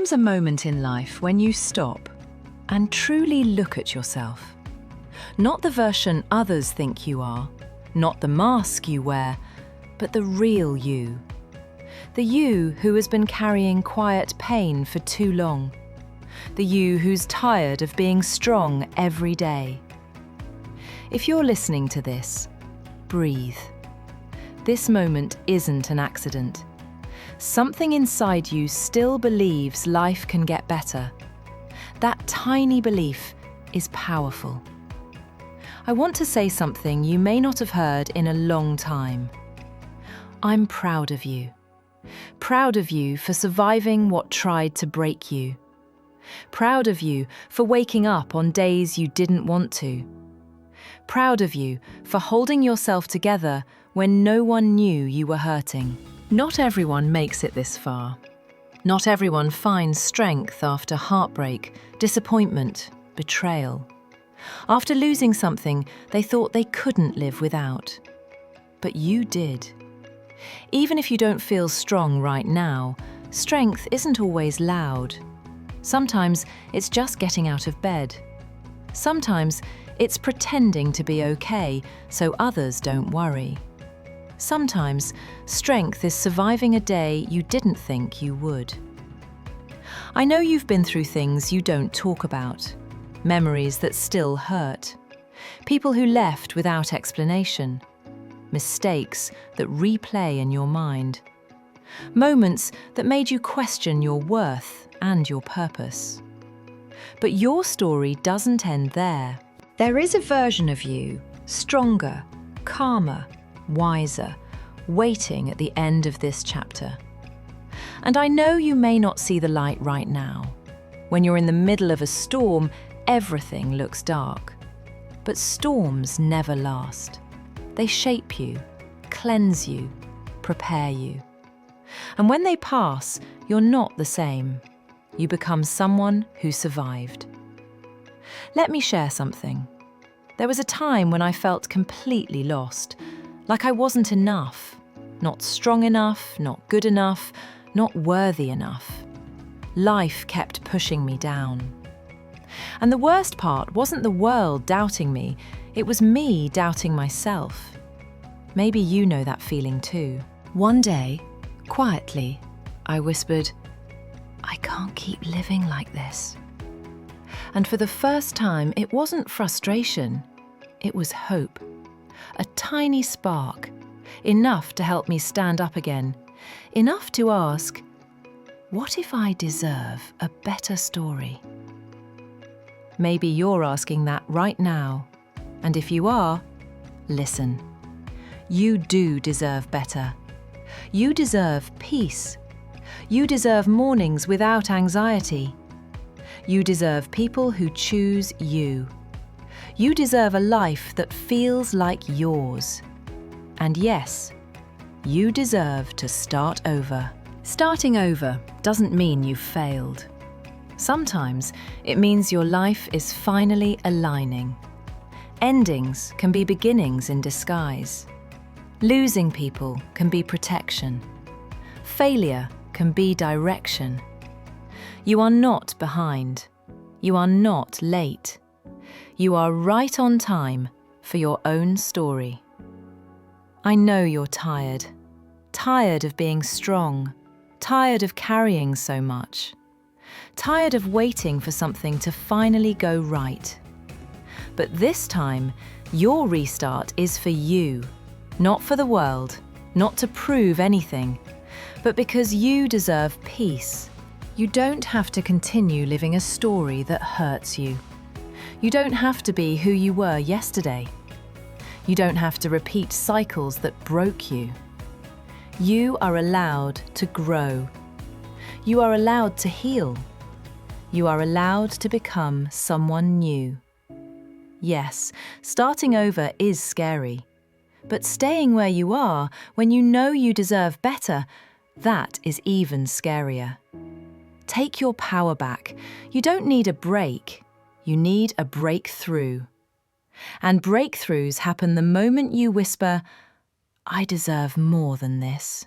Comes a moment in life when you stop and truly look at yourself. Not the version others think you are, not the mask you wear, but the real you. The you who has been carrying quiet pain for too long. The you who's tired of being strong every day. If you're listening to this, breathe. This moment isn't an accident. Something inside you still believes life can get better. That tiny belief is powerful. I want to say something you may not have heard in a long time. I'm proud of you. Proud of you for surviving what tried to break you. Proud of you for waking up on days you didn't want to. Proud of you for holding yourself together when no one knew you were hurting. Not everyone makes it this far. Not everyone finds strength after heartbreak, disappointment, betrayal. After losing something they thought they couldn't live without. But you did. Even if you don't feel strong right now, strength isn't always loud. Sometimes it's just getting out of bed. Sometimes it's pretending to be okay so others don't worry. Sometimes strength is surviving a day you didn't think you would. I know you've been through things you don't talk about, memories that still hurt, people who left without explanation, mistakes that replay in your mind, moments that made you question your worth and your purpose. But your story doesn't end there. There is a version of you, stronger, calmer, wiser, waiting at the end of this chapter. And I know you may not see the light right now. When you're in the middle of a storm, everything looks dark. But storms never last. They shape you, cleanse you, prepare you. And when they pass, you're not the same. You become someone who survived. Let me share something. There was a time when I felt completely lost. Like I wasn't enough, not strong enough, not good enough, not worthy enough. Life kept pushing me down. And the worst part wasn't the world doubting me, it was me doubting myself. Maybe you know that feeling too. One day, quietly, I whispered, I can't keep living like this. And for the first time, it wasn't frustration, it was hope. A tiny spark, enough to help me stand up again, enough to ask, what if I deserve a better story? Maybe you're asking that right now, and if you are, listen. You do deserve better. You deserve peace. You deserve mornings without anxiety. You deserve people who choose you. You deserve a life that feels like yours. And yes, you deserve to start over. Starting over doesn't mean you've failed. Sometimes it means your life is finally aligning. Endings can be beginnings in disguise. Losing people can be protection. Failure can be direction. You are not behind. You are not late. You are right on time for your own story. I know you're tired. Tired of being strong. Tired of carrying so much. Tired of waiting for something to finally go right. But this time, your restart is for you, not for the world, not to prove anything, but because you deserve peace. You don't have to continue living a story that hurts you. You don't have to be who you were yesterday. You don't have to repeat cycles that broke you. You are allowed to grow. You are allowed to heal. You are allowed to become someone new. Yes, starting over is scary. But staying where you are when you know you deserve better, that is even scarier. Take your power back. You don't need a break. You need a breakthrough. And breakthroughs happen the moment you whisper, I deserve more than this.